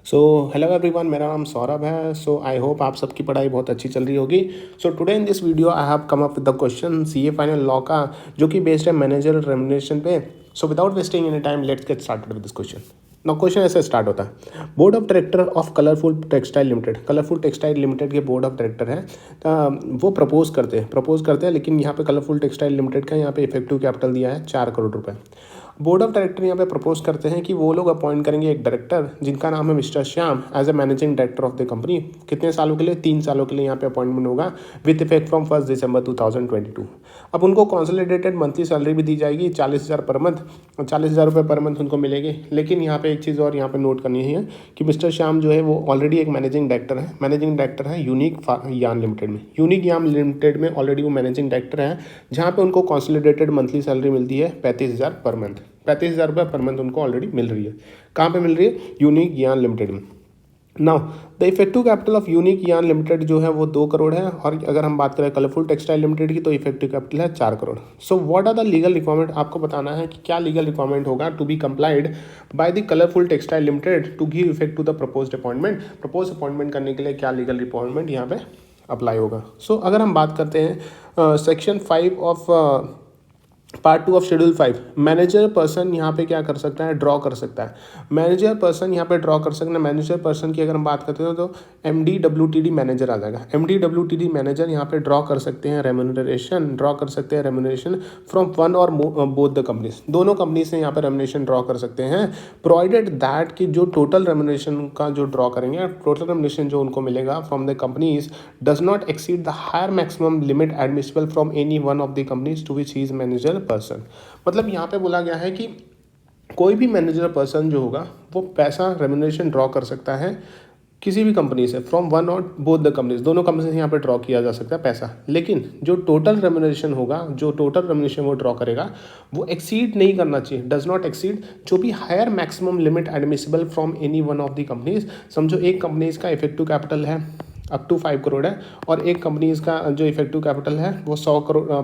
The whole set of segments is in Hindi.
सो हेलो एवरीवन, मेरा नाम सौरभ है। सो आई होप आप सबकी पढ़ाई बहुत अच्छी चल रही होगी। So today in this video I have come up with the question CA final law का, जो कि बेस्ड है मैनेजर रेम्युनरेशन पे। So without wasting any time let's get started with this question. Now question ऐसे स्टार्ट होता है। Board of director of colourful textile limited, colourful textile limited के बोर्ड ऑफ डायरेक्टर हैं। वो प्रपोज करते हैं, लेकिन यहाँ पे कलरफुल टेक्सटाइल लिमिटेड का यहाँ पे इफेक्टिव कैपिटल दिया है 4 करोड़ रुपए। बोर्ड ऑफ डायरेक्टर यहाँ पे प्रपोज करते हैं कि वो लोग अपॉइंट करेंगे एक डायरेक्टर जिनका नाम है mister Shyam as a managing director of the company. कितने सालों के लिए? 3 सालों के लिए यहाँ पे अपॉइंटमेंट होगा विथ इफेक्ट फ्रॉम 1 दिसंबर 2022। अब उनको कॉन्सोलिडेटेड मंथली सैलरी भी दी जाएगी 40,000 पर मंथ, 40,000 रुपये पर मंथ उनको मिलेगी। लेकिन यहाँ पे एक चीज़ और यहाँ पे नोट करनी है कि मिस्टर श्याम जो है वो ऑलरेडी एक मैनेजिंग डायरेक्टर है यूनिक यान लिमिटेड में। यूनिक यान लिमिटेड में ऑलरेडी वो मैनेजिंग डायरेक्टर है, जहाँ पे उनको कॉन्सोलिडेटेड मंथली सैलरी मिलती है 35,000 पर मंथ। 35,000 रुपये पर मंथ उनको ऑलरेडी मिल रही है। कहाँ पे मिल रही है? यूनिक यान लिमिटेड में। Now the effective capital of unique यान लिमिटेड जो है वो 2 करोड़ है, और अगर हम बात करें कलरफुल टेक्सटाइल लिमिटेड की तो इफेक्टिव कैपिटल है 4 crore. So what are the legal requirement? आपको बताना है कि क्या लीगल रिक्वायरमेंट होगा to be complied by the colourful textile limited to give effect to the proposed appointment. Propose appointment करने के लिए क्या लीगल रिक्वायरमेंट यहाँ पे अप्लाई होगा? सो अगर हम बात करते हैं section 5 of part 2 of schedule 5, manager person यहाँ पे क्या कर सकता है? ड्रॉ कर सकता है। मैनेजर पर्सन यहाँ पे ड्रॉ कर सकता है। मैनेजर पर्सन की अगर हम बात करते हैं तो MD WTD मैनेजर आ जाएगा। MD WTD मैनेजर यहाँ पे ड्रॉ कर सकते हैं रेम्युनरेशन फ्रॉम वन और बोथ द कंपनीज। दोनों कंपनी से यहाँ पे रेम्युनरेशन ड्रॉ कर सकते हैं, प्रोवाइडेड दैट कि जो टोटल रेम्युनरेशन का जो ड्रॉ करेंगे, टोटल रेम्युनरेशन जो उनको मिलेगा from the companies does not exceed the higher maximum limit admissible from any one of the companies to which he is manager person. मतलब यहाँ पे बोला गया है कि कोई भी मैनेजर पर्सन जो होगा वो पैसा रेम्युनरेशन ड्रॉ कर सकता है किसी भी कंपनी से, फ्रॉम वन और बोथ द कंपनीज। दोनों कंपनी से यहाँ पे ड्रॉ किया जा सकता है पैसा, लेकिन जो टोटल रेम्युनरेशन होगा, जो टोटल रेम्युनरेशन वो ड्रॉ करेगा वो एक्सीड नहीं करना चाहिए, डज नॉट एक्सीड जो भी higher maximum limit admissible from any one of the companies. समझो एक कंपनीज का इफेक्टिव कैपिटल है अप टू 5 करोड़ है, और एक कंपनी इसका जो इफेक्टिव कैपिटल है वो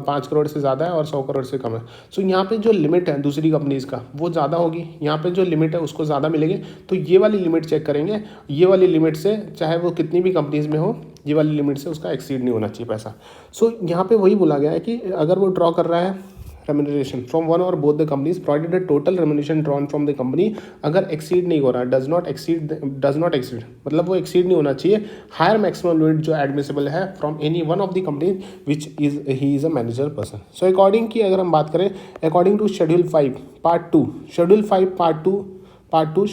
5 करोड़ से ज़्यादा है और 100 करोड़ से कम है। सो यहाँ पे जो लिमिट है दूसरी कंपनीज का वो ज़्यादा होगी, यहाँ पे जो लिमिट है उसको ज़्यादा मिलेगी। तो ये वाली लिमिट चेक करेंगे, ये वाली लिमिट से चाहे वो कितनी भी कंपनीज में हो, ये वाली लिमिट से उसका एक्सीड नहीं होना चाहिए पैसा। सो यहाँ पे वही बोला गया है कि अगर वो ड्रॉ कर रहा है रेम्युनरेशन फ्रॉम वन और both the companies, provided the total remuneration drawn from the company, अगर एक्सीड नहीं हो रहा, डज नॉट एक्सीड मतलब वो एक्सीड नहीं होना चाहिए हायर मैक्सिमम लिमिट जो एडमिसिबल है from any one of the company which is he is a manager person. So according की अगर हम बात करें, according to schedule 5 part two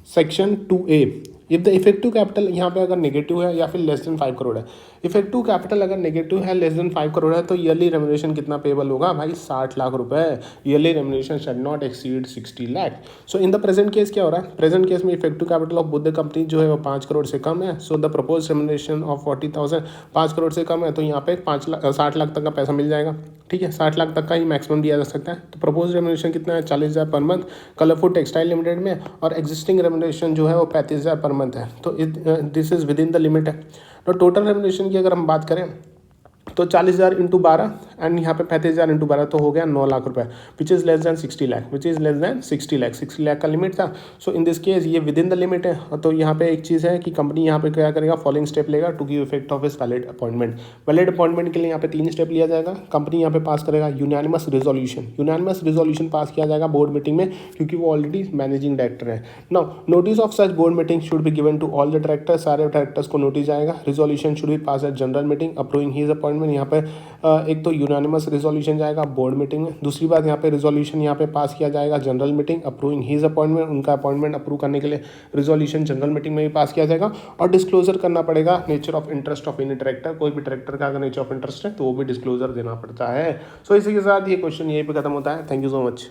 section 2A, if the effective capital यहाँ पे अगर नेगेटिव है या फिर लेस देन 5 करोड़ है, इफेक्टिव कैपिटल अगर नेगेटिव है लेस देन 5 करोड़ है, तो ईयरली रेम्युनरेशन कितना पेबल होगा भाई? 60 लाख रुपए। Yearly remuneration shall not exceed 60 lakh. So in the present case क्या हो रहा है? प्रेजेंट केस में effective capital of both the company जो है वो 5 करोड़ से कम है। So the propose remuneration of 40,000 5 crore से कम है, तो यहाँ पे 60 लाख तक का पैसा मिल जाएगा। ठीक है, 60 लाख तक का ही मैक्सिमम दिया जा सकता है। तो प्रपोज रेम्युनरेशन कितना है? 40,000 per month colourful textile limited में, और एग्जिस्टिंग रेम्युनरेशन जो है वो 35,000 पर मंथ है। तो this is with in the limit है। तो टोटल रेम्युनरेशन की अगर हम बात करें तो 40,000 इंटू 12 एंड यहाँ पे 35,000 इंटू 12 तो हो गया 9 लाख रुपए, which is less than 60 lakh, 60 lakh का लिमिट था। सो इन दिस केस ये विद इन द लिमिट है। तो यहाँ पे एक चीज़ है कि कंपनी यहाँ पे क्या करेगा? फॉलोइंग स्टेप लेगा टू गिव इफेक्ट ऑफ इस वैलिड अपॉइंटमेंट। वैलिड अपॉइंटमेंट के लिए यहाँ पे 3 स्टेप लिया जाएगा। कंपनी यहाँ पे पास करेगा यूनानिमस रिजोल्यूशन पास किया जाएगा बोर्ड मीटिंग में, क्योंकि वो ऑलरेडी मैनेजिंग डायरेक्टर है। Now notice of such board meeting should be given to all the directors, सारे डायरेक्टर्स को नोटिस जाएगा। Resolution should be pass at general meeting approving his appointment. यहाँ पे एक तो यूनानिमस रिजोल्यूशन जाएगा बोर्ड मीटिंग में, दूसरी बात यहाँ पे रिजोल्यूशन यहाँ पे पास किया जाएगा general meeting approving his appointment. उनका अपॉइंटमेंट अप्रूव करने के लिए रिजोल्यूशन जनरल मीटिंग में भी पास किया जाएगा, और डिस्क्लोजर करना पड़ेगा nature of interest of any director. कोई भी डायरेक्टर का अगर नेचर ऑफ इंटरेस्ट है तो वो भी डिस्क्लोजर देना पड़ता है। सो इसी के साथ ये क्वेश्चन यहीं पे खत्म होता है। Thank you so much.